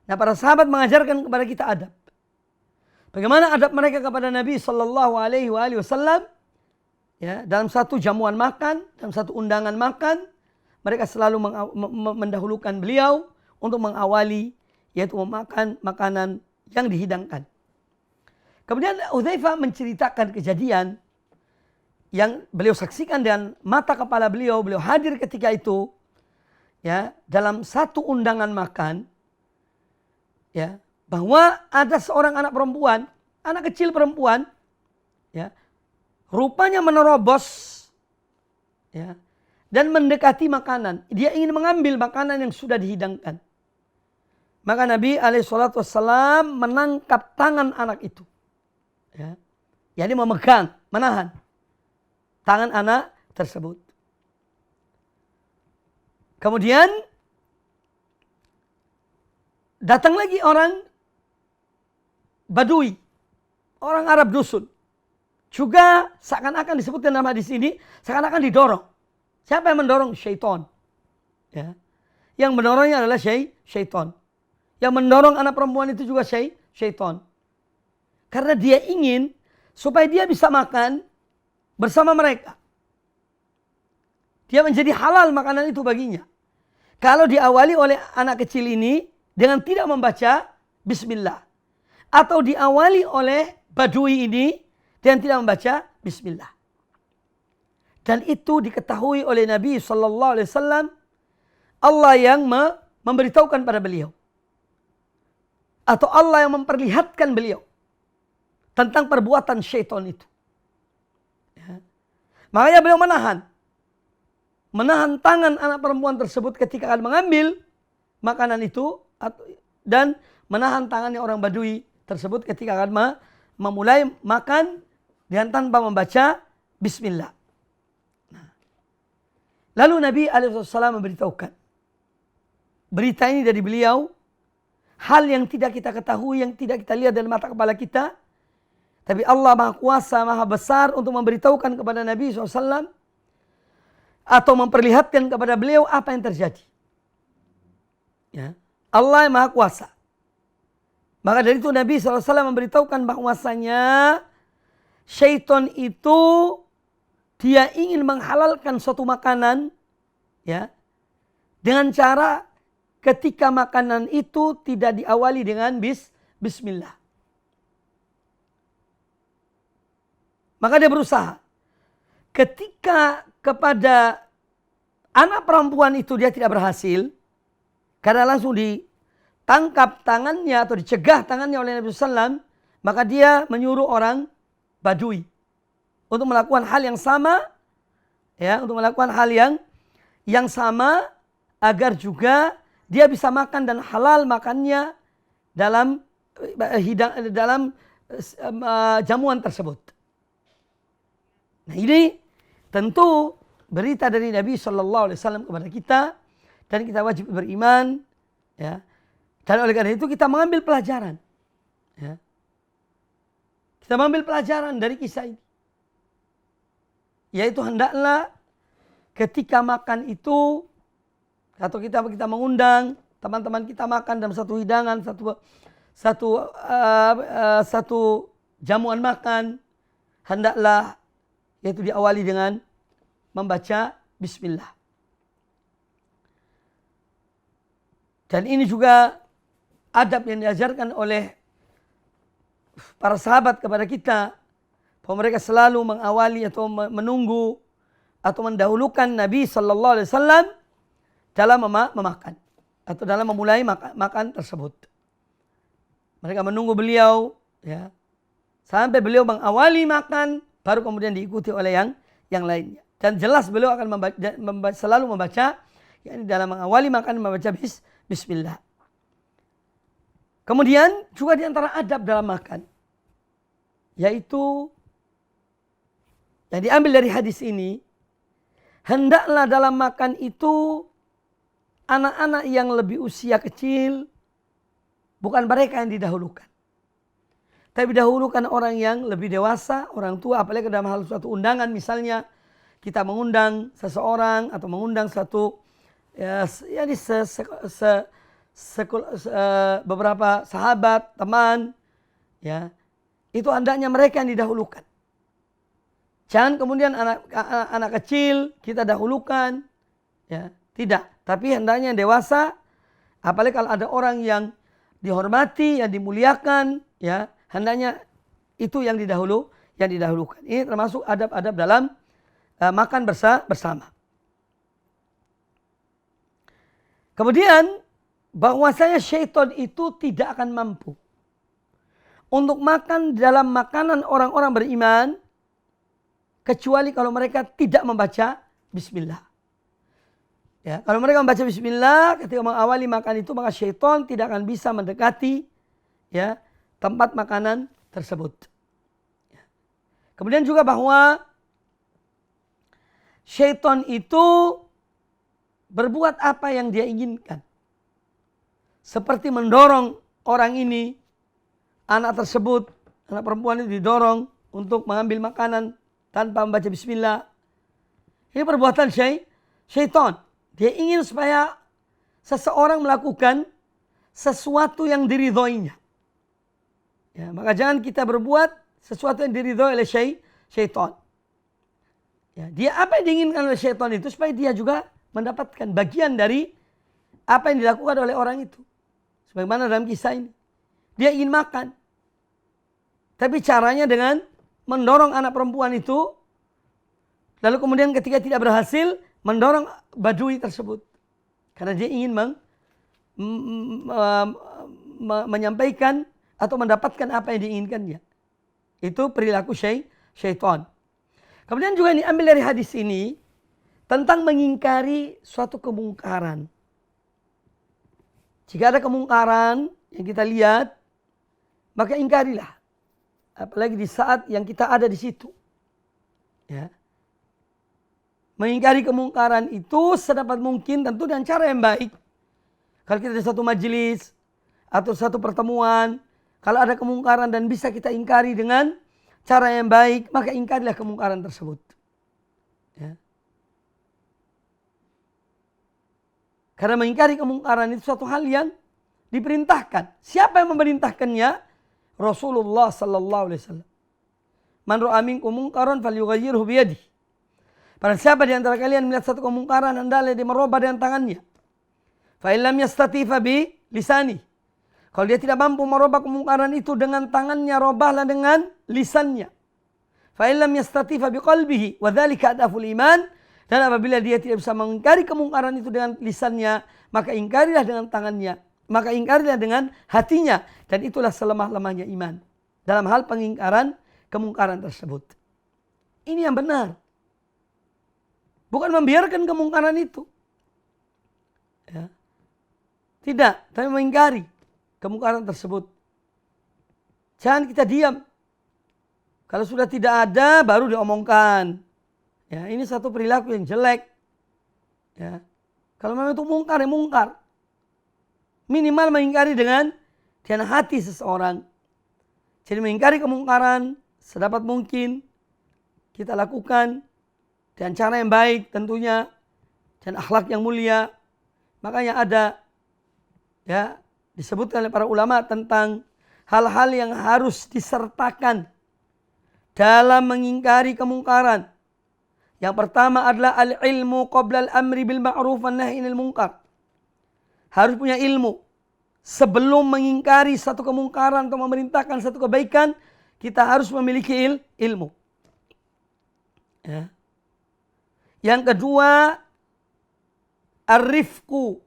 Speaker 2: Nah, para sahabat mengajarkan kepada kita adab. Bagaimana adab mereka kepada Nabi Sallallahu Alaihi Wasallam? Ya, dalam satu jamuan makan, dalam satu undangan makan, mereka selalu mendahulukan beliau untuk mengawali, yaitu memakan makanan yang dihidangkan. Kemudian Hudzaifah menceritakan kejadian yang beliau saksikan dengan mata kepala beliau. Beliau hadir ketika itu, ya, dalam satu undangan makan, ya, bahwa ada seorang anak perempuan, anak kecil perempuan, ya, rupanya menerobos, ya, dan mendekati makanan. Dia ingin mengambil makanan yang sudah dihidangkan. Maka Nabi SAW menangkap tangan anak itu. Ya. Jadi memegang, menahan tangan anak tersebut. Kemudian datang lagi orang Badui, orang Arab dusun. Juga seakan-akan disebutkan dalam hadis ini, seakan-akan didorong. Siapa yang mendorong? Syaitan. Ya. Yang mendorongnya adalah syaitan. Yang mendorong anak perempuan itu juga syaitan. Karena dia ingin supaya dia bisa makan bersama mereka. Dia menjadi halal makanan itu baginya. Kalau diawali oleh anak kecil ini dengan tidak membaca bismillah. Atau diawali oleh Badui ini dengan tidak membaca bismillah. Dan itu diketahui oleh Nabi Sallallahu Alaihi Wasallam. Allah yang memberitahukan pada beliau. Atau Allah yang memperlihatkan beliau tentang perbuatan syaitan itu. Ya. Makanya beliau menahan tangan anak perempuan tersebut ketika akan mengambil makanan itu, dan menahan tangannya orang Badui tersebut ketika akan memulai makan dengan tanpa membaca bismillah. Lalu Nabi SAW memberitahukan berita ini dari beliau, hal yang tidak kita ketahui, yang tidak kita lihat dari mata kepala kita, tapi Allah Maha Kuasa, Maha Besar untuk memberitahukan kepada Nabi SAW atau memperlihatkan kepada beliau apa yang terjadi. Ya. Allah yang Maha Kuasa. Maka dari itu Nabi SAW memberitahukan bahwasanya syaitan itu dia ingin menghalalkan suatu makanan, ya, dengan cara ketika makanan itu tidak diawali dengan bismillah. Maka dia berusaha. Ketika kepada anak perempuan itu dia tidak berhasil, karena langsung ditangkap tangannya atau dicegah tangannya oleh Nabi SAW, maka dia menyuruh orang Badui untuk melakukan hal yang sama, ya, untuk melakukan hal yang sama agar juga dia bisa makan dan halal makannya dalam jamuan tersebut. Nah, ini tentu berita dari Nabi SAW kepada kita dan kita wajib beriman, ya. Dan oleh karena itu kita mengambil pelajaran, ya. Kita mengambil pelajaran dari kisah ini, yaitu hendaklah ketika makan itu atau kita mengundang teman-teman kita makan dalam satu hidangan, satu jamuan makan, hendaklah yaitu diawali dengan membaca bismillah. Dan ini juga adab yang diajarkan oleh para sahabat kepada kita, bahwa mereka selalu mengawali atau menunggu atau mendahulukan Nabi SAW dalam memakan atau dalam memulai makan tersebut. Mereka menunggu beliau, ya, sampai beliau mengawali makan, baru kemudian diikuti oleh yang lainnya. Dan jelas beliau akan selalu membaca, yakni dalam mengawali makan membaca bismillah. Kemudian juga di antara adab dalam makan, yaitu yang diambil dari hadis ini, hendaklah dalam makan itu anak-anak yang lebih usia kecil, bukan mereka yang didahulukan, tapi dahulukan orang yang lebih dewasa, orang tua, apalagi dalam hal suatu undangan, misalnya kita mengundang seseorang atau mengundang satu, ya, beberapa sahabat, teman, ya, itu hendaknya mereka yang didahulukan. Jangan kemudian anak kecil kita dahulukan, ya, tidak. Tapi hendaknya yang dewasa, apalagi kalau ada orang yang dihormati, yang dimuliakan, ya, hendaknya itu yang didahulukan. Ini termasuk adab-adab dalam makan bersama. Kemudian bahwasanya syaitan itu tidak akan mampu untuk makan dalam makanan orang-orang beriman kecuali kalau mereka tidak membaca bismillah. Ya, kalau mereka membaca bismillah ketika mengawali makan itu, maka syaitan tidak akan bisa mendekati, ya, tempat makanan tersebut. Kemudian juga bahwa syaitan itu berbuat apa yang dia inginkan. Seperti mendorong orang ini, anak tersebut, anak perempuan itu didorong untuk mengambil makanan tanpa membaca bismillah. Ini perbuatan syaitan. Dia ingin supaya seseorang melakukan sesuatu yang diridhoinya. Ya, maka jangan kita berbuat sesuatu yang diridhoi oleh syaitan. Ya, dia apa yang diinginkan oleh syaitan itu supaya dia juga mendapatkan bagian dari apa yang dilakukan oleh orang itu. Sebagaimana dalam kisah ini. Dia ingin makan. Tapi caranya dengan mendorong anak perempuan itu. Lalu kemudian ketika tidak berhasil, mendorong badui tersebut. Karena dia ingin menyampaikan atau mendapatkan apa yang diinginkannya. Itu perilaku syaitan. Kemudian juga ini ambil dari hadis ini tentang mengingkari suatu kemungkaran. Jika ada kemungkaran yang kita lihat, maka ingkarilah. Apalagi di saat yang kita ada di situ. Ya. Mengingkari kemungkaran itu sedapat mungkin tentu dengan cara yang baik. Kalau kita di satu majelis atau satu pertemuan, kalau ada kemungkaran dan bisa kita ingkari dengan cara yang baik, maka ingkarilah kemungkaran tersebut. Ya. Karena mengingkari kemungkaran itu suatu hal yang diperintahkan. Siapa yang memerintahkannya? Rasulullah sallallahu alaihi wasallam. Man ra'a minkum munkaran falyughayyirhu biyadihi. Pada siapa di antara kalian melihat satu kemungkaran, hendaklah dia merubah dengan tangannya. Fa illam yastati fa bi lisani. Kalau dia tidak mampu merubah kemungkaran itu dengan tangannya, robahlah dengan lisannya. Fa illam yastati fa bi qalbihi wa dzalika adaful iman. Dan apabila dia tidak bisa mengingkari kemungkaran itu dengan lisannya, maka ingkarilah dengan tangannya, maka ingkarilah dengan hatinya, dan itulah selemah-lemahnya iman dalam hal pengingkaran kemungkaran tersebut. Ini yang benar. Bukan membiarkan kemungkaran itu. Ya. Tidak, tapi mengingkari kemungkaran tersebut. Jangan kita diam. Kalau sudah tidak ada, baru diomongkan. Ya, ini satu perilaku yang jelek. Ya. Kalau memang itu mungkar, ya mungkar. Minimal mengingkari dengan hati seseorang. Jadi mengingkari kemungkaran sedapat mungkin kita lakukan dengan cara yang baik tentunya, dan akhlak yang mulia. Makanya ada ya disebutkan oleh para ulama tentang hal-hal yang harus disertakan dalam mengingkari kemungkaran. Yang pertama adalah al-ilmu qabla al-amri bil ma'ruf wan nahyi 'anil munkar. Harus punya ilmu. Sebelum mengingkari satu kemungkaran atau memerintahkan satu kebaikan, kita harus memiliki ilmu. Ya. Yang kedua, ar-rifqu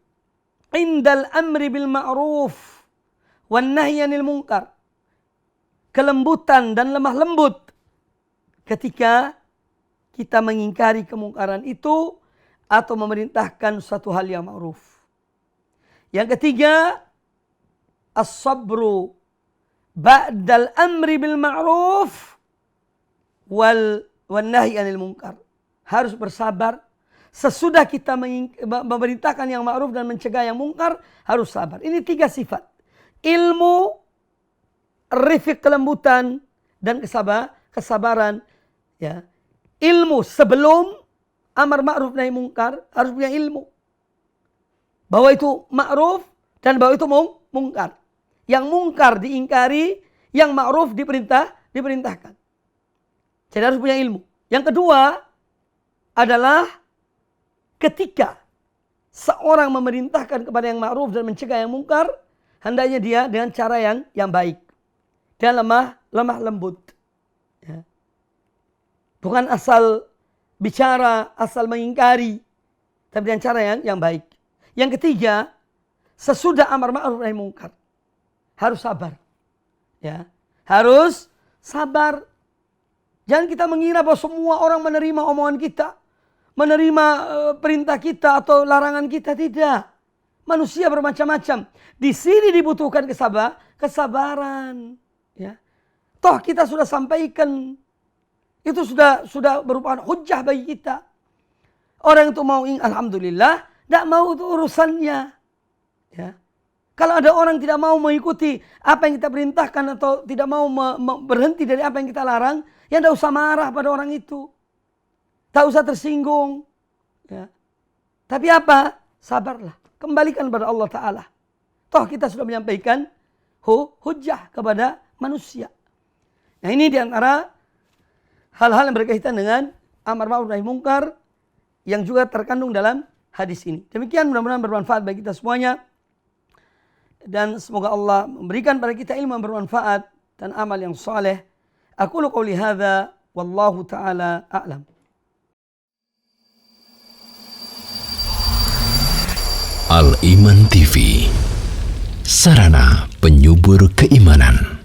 Speaker 2: indal amri bil ma'ruf wan nahyi 'anil munkar. Kelembutan dan lemah lembut ketika kita mengingkari kemungkaran itu atau memerintahkan suatu hal yang ma'ruf. Yang ketiga, as-sabru ba'dal amri bil ma'ruf wan nahyi 'anil munkar. Harus bersabar. Sesudah kita memerintahkan yang ma'ruf dan mencegah yang mungkar, harus sabar. Ini 3 sifat. Ilmu, rifq kelembutan, dan kesabaran. Ya. Ilmu sebelum amar ma'ruf nahi mungkar, harus punya ilmu. Bahwa itu ma'ruf dan bahwa itu mungkar. Yang mungkar diingkari, yang ma'ruf diperintahkan. Jadi harus punya ilmu. Yang kedua adalah ketika seorang memerintahkan kepada yang ma'ruf dan mencegah yang mungkar, hendaknya dia dengan cara yang baik dan lemah lembut. Ya. Bukan asal bicara, asal mengingkari, tapi dengan cara yang baik. Yang ketiga, sesudah amar ma'ruf nahi mungkar, harus sabar. Ya, harus sabar. Jangan kita mengira bahwa semua orang menerima omongan kita, menerima perintah kita atau larangan kita. Tidak. Manusia bermacam-macam. Di sini dibutuhkan kesabaran. Ya. Toh kita sudah sampaikan. Itu sudah merupakan hujjah bagi kita. Orang itu mau alhamdulillah, tidak mau itu urusannya. Ya. Kalau ada orang tidak mau mengikuti apa yang kita perintahkan atau tidak mau berhenti dari apa yang kita larang, ya tidak usah marah pada orang itu. Tak usah tersinggung. Ya. Tapi apa? Sabarlah. Kembalikan kepada Allah Ta'ala. Toh kita sudah menyampaikan hujjah kepada manusia. Nah ini diantara hal-hal yang berkaitan dengan amar ma'ruf nahi mungkar yang juga terkandung dalam hadis ini. Demikian mudah-mudahan bermanfaat bagi kita semuanya. Dan semoga Allah memberikan pada kita ilmu yang bermanfaat dan amal yang saleh. Aqulu qouli hadza wallahu ta'ala a'lam.
Speaker 1: Al-Iman TV, sarana penyubur keimanan.